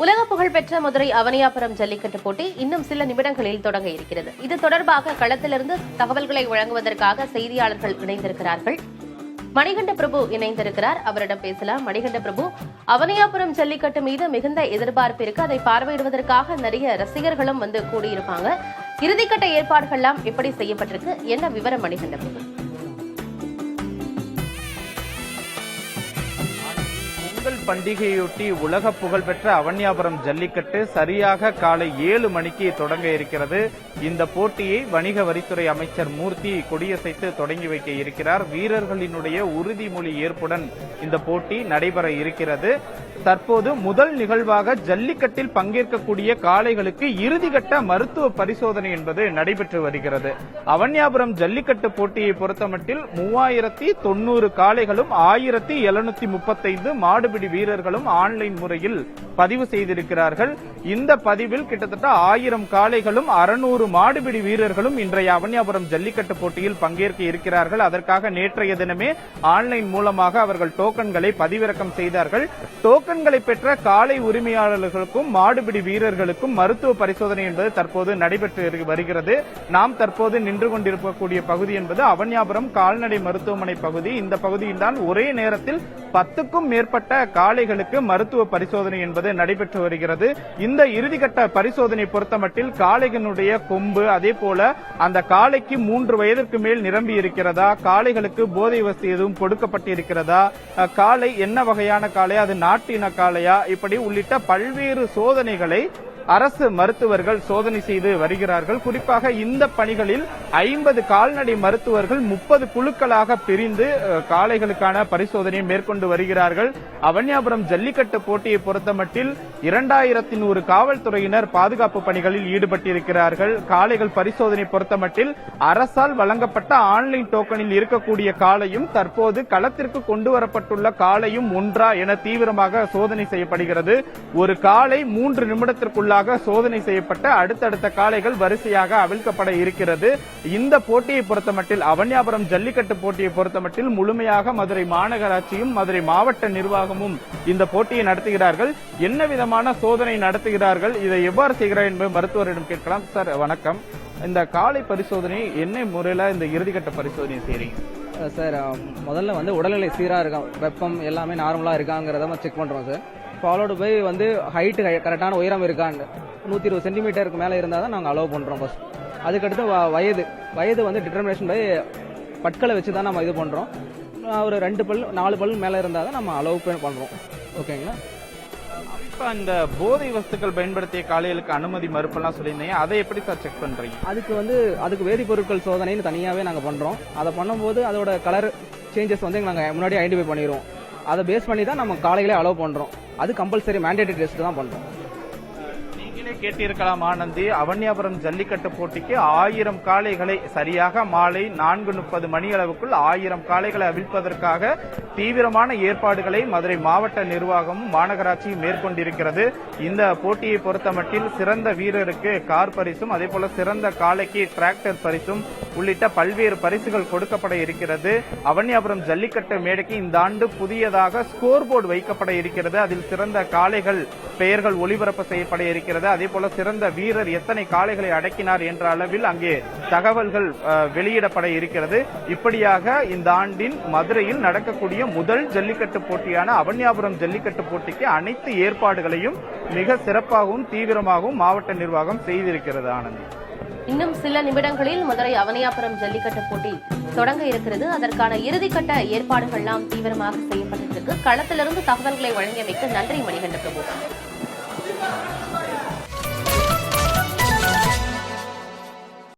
உலக புகழ்பெற்ற மதுரை அவனியாபுரம் ஜல்லிக்கட்டு போட்டி இன்னும் சில நிமிடங்களில் தொடங்க இருக்கிறது. இது தொடர்பாக களத்திலிருந்து தகவல்களை வழங்குவதற்காக செய்தியாளர்கள் இணைந்திருக்கிறார்கள். மணிகண்ட பிரபு இணைந்திருக்கிறார். அவரிடம் பேசலாம். மணிகண்ட பிரபு, அவனியாபுரம் ஜல்லிக்கட்டு மீது மிகுந்த எதிர்பார்ப்பு இருக்கு. அதை பார்வையிடுவதற்காக நிறைய ரசிகர்களும் கூடியிருப்பாங்க. இறுதிக்கட்ட ஏற்பாடுகள்லாம் எப்படி செய்யப்பட்டிருக்கு? என்ன விவரம் மணிகண்ட பிரபு? பண்டிகையொட்டி உலக புகழ்பெற்ற அவனியாபுரம் ஜல்லிக்கட்டு சரியாக காலை 7 மணிக்கு தொடங்க இருக்கிறது. இந்த போட்டியை வணிக வரித்துறை அமைச்சர் மூர்த்தி கொடியசைத்து தொடங்கி வைக்க இருக்கிறார். வீரர்களினுடைய உறுதிமொழி ஏற்புடன் இந்த போட்டி நடைபெற இருக்கிறது. தற்போது முதல் நிகழ்வாக ஜல்லிக்கட்டில் பங்கேற்கக்கூடிய காளைகளுக்கு இறுதிக்கட்ட மருத்துவ பரிசோதனை என்பது நடைபெற்று வருகிறது. அவனியாபுரம் ஜல்லிக்கட்டு போட்டியை பொறுத்தமட்டில் 3090 காளைகளும் 1735 மாடுபிடி வீரர்களும் ஆன்லைன் முறையில் பதிவு செய்திருக்கிறார்கள். இந்த பதிவில் கிட்டத்தட்ட 1000 காளைகளும் 600 மாடுபிடி வீரர்களும் இன்றைய அவனியாபுரம் ஜல்லிக்கட்டு போட்டியில் பங்கேற்க இருக்கிறார்கள். அதற்காக நேற்றைய தினமே ஆன்லைன் மூலமாக அவர்கள் டோக்கன்களை பதிவிறக்கம் செய்தார்கள். டோக்கன்களை பெற்ற காளை உரிமையாளர்களுக்கும் மாடுபிடி வீரர்களுக்கும் மருத்துவ பரிசோதனை என்பது தற்போது நடைபெற்று வருகிறது. நாம் தற்போது நின்று கொண்டிருக்கக்கூடிய பகுதி என்பது அவனியாபுரம் கால்நடை மருத்துவமனை பகுதி. இந்த பகுதியில் தான் ஒரே நேரத்தில் 10க்கும் மேற்பட்ட காளைகளுக்கு மருத்துவ பரிசோதனை என்பது நடைபெற்று வருகிறது. இந்த இறுதிக்கட்ட பரிசோதனை பொறுத்தமட்டில் காளைகளுடைய கொம்பு, அதே போல அந்த காளைக்கு 3 வயதிற்கு மேல் நிரம்பி இருக்கிறதா, காளைகளுக்கு போதை வசதி எதுவும் கொடுக்கப்பட்டிருக்கிறதா, காளை என்ன வகையான காளை, அது நாட்டின காளையா, இப்படி உள்ளிட்ட பல்வேறு சோதனைகளை அரசு மருத்துவர்கள் சோதனை செய்து வருகிறார்கள். குறிப்பாக இந்த பணிகளில் 50 கால்நடை மருத்துவர்கள் 30 குழுக்களாக பிரிந்து காளைகளுக்கான பரிசோதனையை மேற்கொண்டு வருகிறார்கள். அவனியாபுரம் ஜல்லிக்கட்டு போட்டியை பொறுத்தமட்டில் 2100 காவல்துறையினர் பாதுகாப்பு பணிகளில் ஈடுபட்டிருக்கிறார்கள். காளைகள் பரிசோதனை பொறுத்தமட்டில் அரசால் வழங்கப்பட்ட ஆன்லைன் டோக்கனில் இருக்கக்கூடிய காளையும் தற்போது களத்திற்கு கொண்டு வரப்பட்டுள்ள காளையும் ஒன்றா என தீவிரமாக சோதனை செய்யப்படுகிறது. ஒரு காளை 3 நிமிடத்திற்குள்ள சோதனை செய்யப்பட்ட அடுத்தடுத்த காளைகள் வரிசையாக அவிழ்க்கப்பட இருக்கிறது. இந்த போட்டியை பொறுத்தமட்டில் அவனியாபுரம் ஜல்லிக்கட்டு போட்டியை பொறுத்தமட்டில் முழுமையாக மதுரை மாநகராட்சியும் மதுரை மாவட்ட நிர்வாகமும் இந்த போட்டியை நடத்துகிறார்கள். என்ன விதமான சோதனை நடத்துகிறார்கள், இதை எவ்வாறு செய்கிறார் என்பது மருத்துவரிடம் கேட்கலாம். சார் வணக்கம். இந்த காளை பரிசோதனை என்ன முறையில இந்த இறுதிக்கட்ட பரிசோதனை செய்றீங்க? சார் முதல்ல உடல்நிலை சீரா இருக்கா, வெப்பம் எல்லாமே நார்மலா இருக்காங்கிறத செக் பண்றோம் சார். ஃபாலோடு போய் ஹைட்டு கரெக்டான உயரம் இருக்கான்னு 120 சென்டிமீட்டருக்கு மேலே இருந்தால் தான் நாங்கள் அலோவ் பண்ணுறோம் ஃபர்ஸ்ட். அதுக்கடுத்து வயது டிட்டர்மினேஷன் பை பட்களை வச்சு தான் நம்ம இது பண்ணுறோம். ஒரு 2 பல் 4 பல் மேலே இருந்தால் தான் நம்ம அலோவ் பண்ணுறோம். ஓகேங்களா? இப்போ அந்த போதை வஸ்துக்கள் பயன்படுத்திய காளைகளுக்கு அனுமதி மறுப்பெல்லாம் சொல்லியிருந்தீங்க, அதை எப்படி சார் செக் பண்றீங்க? அதுக்கு வேதிப்பொருட்கள் சோதனைன்னு தனியாகவே நாங்கள் பண்ணுறோம். அதை பண்ணும்போது அதோட கலர் சேஞ்சஸ் நாங்கள் முன்னாடி ஐடென்டிஃபை பண்ணிடுவோம். அதை பேஸ் பண்ணி தான் நம்ம காளைகளே அலோவ் பண்ணுறோம். அது கம்பல்சரி மேண்டேட்டரி டெஸ்ட் தான் பண்ணுறோம். நீங்களே கேட்டிருக்கலாம் ஆனந்தி, அவனியாபுரம் ஜல்லிக்கட்டு போட்டிக்கு 1000 காளைகளை சரியாக மாலை 4:30 மணி அளவுக்குள் 1000 காளைகளை அவிழ்ப்பதற்காக தீவிரமான ஏற்பாடுகளை மதுரை மாவட்ட நிர்வாகமும் மாநகராட்சியும் மேற்கொண்டிருக்கிறது. இந்த போட்டியை பொறுத்தமட்டில் சிறந்த வீரருக்கு கார் பரிசும், அதே போல சிறந்த காளைக்கு டிராக்டர் பரிசும் உள்ளிட்ட பல்வேறு பரிசுகள் கொடுக்கப்பட இருக்கிறது. அவனியாபுரம் ஜல்லிக்கட்டு மேடைக்கு இந்த ஆண்டு புதியதாக ஸ்கோர் போர்டு வைக்கப்பட இருக்கிறது. அதில் சிறந்த காளைகள் பெயர்கள் ஒளிபரப்பு செய்யப்பட இருக்கிறது. அதே போல சிறந்த வீரர் எத்தனை காளைகளை அடக்கினார் என்ற அளவில் அங்கே தகவல்கள் வெளியிடப்பட இருக்கிறது. இப்படியாக இந்த ஆண்டின் மதுரையில் நடக்கக்கூடிய முதல் ஜல்லிக்கட்டு போட்டியான அவனியாபுரம் ஜல்லிக்கட்டு போட்டிக்கு அனைத்து ஏற்பாடுகளையும் மிக சிறப்பாகவும் தீவிரமாகவும் மாவட்ட நிர்வாகம் செய்திருக்கிறது. ஆனந்த், இன்னும் சில நிமிடங்களில் மதுரை அவனியாபுரம் ஜல்லிக்கட்டு போட்டி தொடங்க இருக்கிறது. அதற்கான இறுதிக்கட்ட ஏற்பாடுகள்லாம் தீவிரமாக செய்யப்பட்டிருக்கு. களத்திலிருந்து தகவல்களை வழங்கியமைக்கு நன்றி மணிகண்ட பிரபு.